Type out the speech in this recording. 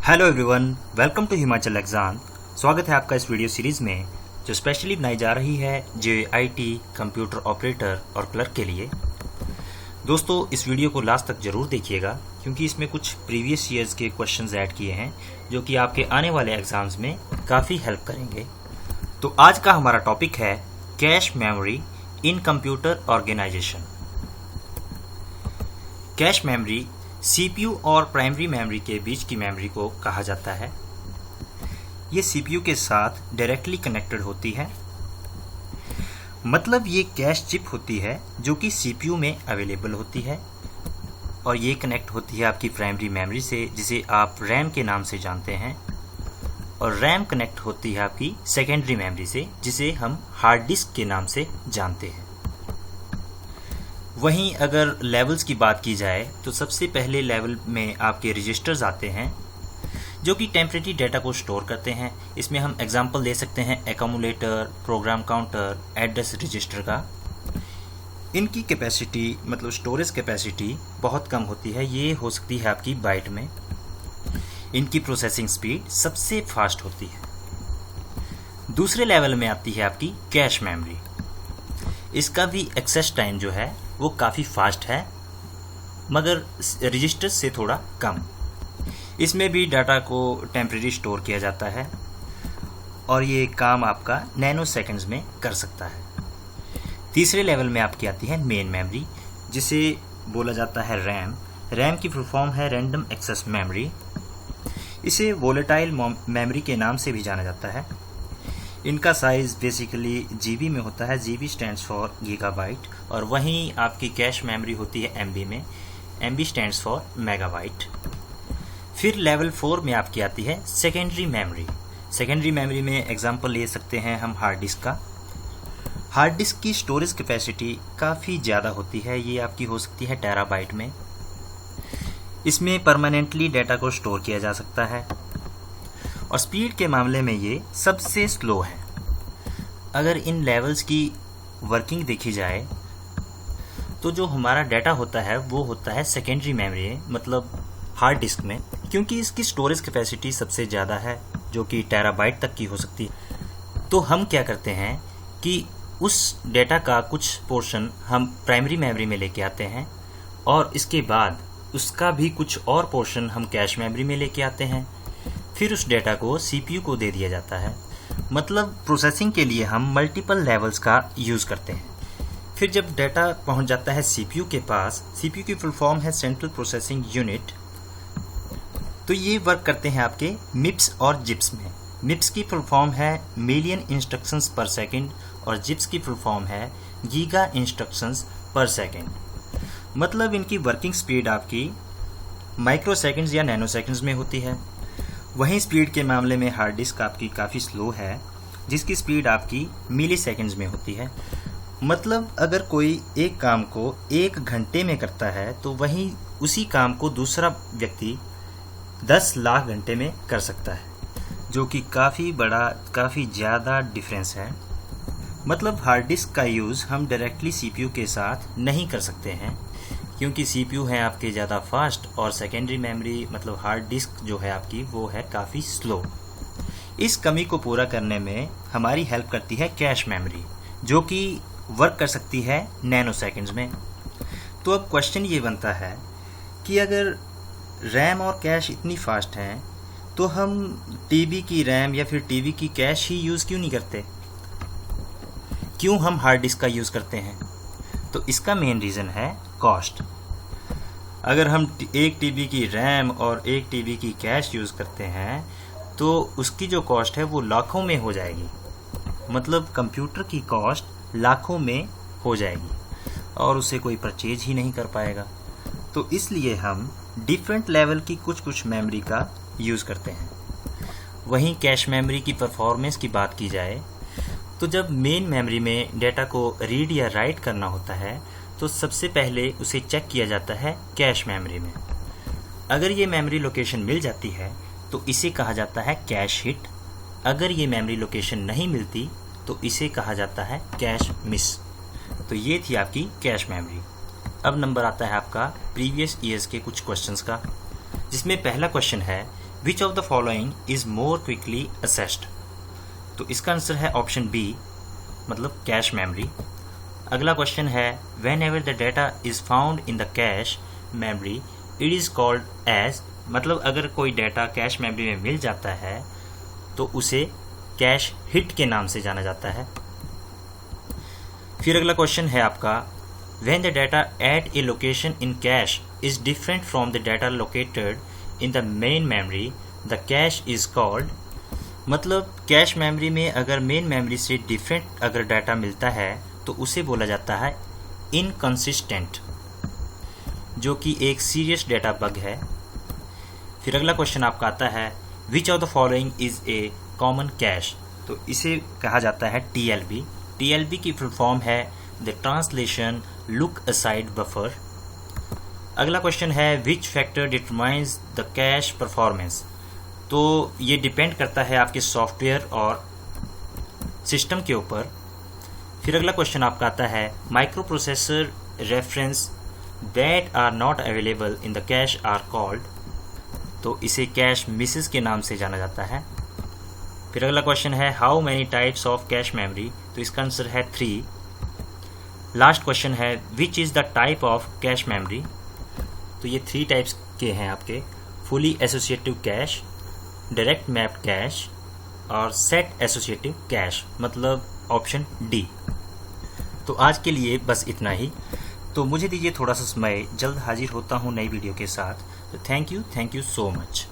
Hello everyone, welcome to Himachal exam. स्वागत है आपका इस वीडियो सीरीज में जो स्पेशली बनाई जा रही है JIT कंप्यूटर ऑपरेटर और क्लर्क के लिए। दोस्तों, इस वीडियो को लास्ट तक जरूर देखिएगा क्योंकि इसमें कुछ प्रीवियस ईयर्स के क्वेश्चंस ऐड किए हैं जो कि आपके आने वाले एग्जाम्स में काफ़ी हेल्प करेंगे। तो आज का हमारा टॉपिक है cache memory in computer organisation. Cache memory CPU और प्राइमरी मेमोरी के बीच की मेमोरी को कहा जाता है। ये CPU के साथ डायरेक्टली कनेक्टेड होती है, मतलब ये कैश चिप होती है जो कि CPU में अवेलेबल होती है और ये कनेक्ट होती है आपकी प्राइमरी मेमोरी से जिसे आप रैम के नाम से जानते हैं, और रैम कनेक्ट होती है आपकी सेकेंडरी मेमोरी से जिसे हम हार्ड डिस्क के नाम से जानते हैं। वहीं अगर लेवल्स की बात की जाए तो सबसे पहले लेवल में आपके रजिस्टर्स आते हैं जो कि टेम्परेरी डाटा को स्टोर करते हैं। इसमें हम एग्जांपल दे सकते हैं accumulator, program counter, address register का। इनकी कैपेसिटी मतलब स्टोरेज कैपेसिटी बहुत कम होती है, ये हो सकती है आपकी बाइट में। इनकी प्रोसेसिंग स्पीड सबसे फास्ट होती है। दूसरे लेवल में आती है आपकी कैश मेमोरी। इसका भी एक्सेस टाइम जो है वो काफ़ी फास्ट है मगर रजिस्टर से थोड़ा कम। इसमें भी डाटा को टेम्परेरी स्टोर किया जाता है और ये काम आपका नैनो सेकंड्स में कर सकता है। तीसरे लेवल में आपकी आती है मेन मेमोरी जिसे बोला जाता है रैम। रैम की फुल फॉर्म है रैंडम एक्सेस मेमोरी। इसे वोलेटाइल मेमोरी के नाम से भी जाना जाता है। इनका साइज बेसिकली GB में होता है। GB स्टैंड्स फॉर गीगाबाइट, और वहीं आपकी कैश मेमोरी होती है MB में। MB stands for megabyte. फिर लेवल 4 में आपकी आती है सेकेंडरी मेमोरी। सेकेंडरी मेमोरी में एग्जांपल ले सकते हैं हम हार्ड डिस्क का। हार्ड डिस्क की स्टोरेज कैपेसिटी काफ़ी ज़्यादा होती है, ये आपकी हो सकती है टेराबाइट में। इसमें परमानेंटली डाटा को स्टोर किया जा सकता है और स्पीड के मामले में ये सबसे स्लो है। अगर इन लेवल्स की वर्किंग देखी जाए तो जो हमारा डाटा होता है वो होता है सेकेंडरी मेमोरी मतलब हार्ड डिस्क में, क्योंकि इसकी स्टोरेज कैपेसिटी सबसे ज़्यादा है जो कि टेराबाइट तक की हो सकती है। तो हम क्या करते हैं कि उस डाटा का कुछ पोर्शन हम प्राइमरी मेमोरी में लेके आते हैं और इसके बाद उसका भी कुछ और पोर्शन हम कैश मेमोरी में लेके आते हैं। फिर उस डेटा को CPU को दे दिया जाता है। मतलब प्रोसेसिंग के लिए हम मल्टीपल लेवल्स का यूज़ करते हैं। फिर जब डाटा पहुंच जाता है CPU के पास, CPU की फुल फॉर्म है सेंट्रल प्रोसेसिंग यूनिट, तो ये वर्क करते हैं आपके MIPS और JIPS में। MIPS की फुल फॉर्म है मिलियन इंस्ट्रक्शंस पर सेकेंड और JIPS की फुल फॉर्म है गीगा इंस्ट्रक्शंस पर सेकेंड। मतलब इनकी वर्किंग स्पीड आपकी माइक्रो सेकेंड्स या नैनो सेकेंड्स में होती है। वहीं स्पीड के मामले में हार्ड डिस्क आपकी काफ़ी स्लो है जिसकी स्पीड आपकी मिली सेकेंड्स में होती है। मतलब अगर कोई एक काम को 1 घंटे में करता है तो वहीं उसी काम को दूसरा व्यक्ति 10 लाख घंटे में कर सकता है, जो कि काफ़ी ज़्यादा डिफरेंस है। मतलब हार्ड डिस्क का यूज़ हम डायरेक्टली CPU के साथ नहीं कर सकते हैं क्योंकि CPU है आपके ज़्यादा फास्ट और सेकेंडरी मेमोरी मतलब हार्ड डिस्क जो है आपकी वो है काफ़ी स्लो। इस कमी को पूरा करने में हमारी हेल्प करती है कैश मेमोरी जो कि वर्क कर सकती है नैनो सेकंड्स में। तो अब क्वेश्चन ये बनता है कि अगर रैम और कैश इतनी फास्ट हैं तो हम टीवी की रैम या फिर टीवी की कैश ही यूज़ क्यों नहीं करते? क्यों हम हार्ड डिस्क का यूज़ करते हैं? तो इसका मेन रीज़न है कॉस्ट। अगर हम एक टीवी की रैम और एक टीवी की कैश यूज़ करते हैं तो उसकी जो कॉस्ट है वो लाखों में हो जाएगी। मतलब कंप्यूटर की कॉस्ट लाखों में हो जाएगी और उसे कोई परचेज ही नहीं कर पाएगा। तो इसलिए हम डिफरेंट लेवल की कुछ मेमोरी का यूज़ करते हैं। वहीं कैश मेमोरी की परफॉर्मेंस की बात की जाए तो जब मेन मेमोरी में डाटा को रीड या राइट करना होता है तो सबसे पहले उसे चेक किया जाता है कैश मेमोरी में। अगर ये मेमोरी लोकेशन मिल जाती है तो इसे कहा जाता है कैश हिट। अगर ये मेमोरी लोकेशन नहीं मिलती तो इसे कहा जाता है कैश मिस। तो ये थी आपकी कैश मेमोरी। अब नंबर आता है आपका प्रीवियस ईयर्स के कुछ क्वेश्चंस का, जिसमें पहला क्वेश्चन है which of the following is more quickly accessed? तो इसका आंसर है ऑप्शन बी, मतलब कैश मेमोरी। अगला क्वेश्चन है whenever the data is found in the cache memory it is called as, मतलब अगर कोई डाटा कैश मेमोरी में मिल जाता है तो उसे कैश हिट के नाम से जाना जाता है। फिर अगला क्वेश्चन है आपका when the data at A location in cash is different from the data located in the main memory the cash is called, मतलब कैश मेमोरी में अगर मेन मेमोरी से डिफरेंट अगर डाटा मिलता है तो उसे बोला जाता है इनकंसिस्टेंट, जो कि एक सीरियस डाटा बग है। फिर अगला क्वेश्चन आपका आता है which of the following is a common cash? तो इसे कहा जाता है TLB। TLB की फुल फॉर्म है the translation look aside buffer. अगला क्वेश्चन है which factor determines the cash performance? तो ये डिपेंड करता है आपके सॉफ्टवेयर और सिस्टम के ऊपर। फिर अगला क्वेश्चन आपका आता है microprocessor reference that are not available in the cache are called, तो इसे कैश मिसेस के नाम से जाना जाता है। फिर अगला क्वेश्चन है how many types of cache memory? तो इसका आंसर है 3। लास्ट क्वेश्चन है which is the type of cache memory? तो ये 3 टाइप्स के हैं आपके, fully associative cash, direct mapped cash और सेट एसोसिएटिव कैश, मतलब ऑप्शन डी। तो आज के लिए बस इतना ही। तो मुझे दीजिए थोड़ा सा समय, जल्द हाजिर होता हूँ नई वीडियो के साथ। तो थैंक यू सो मच।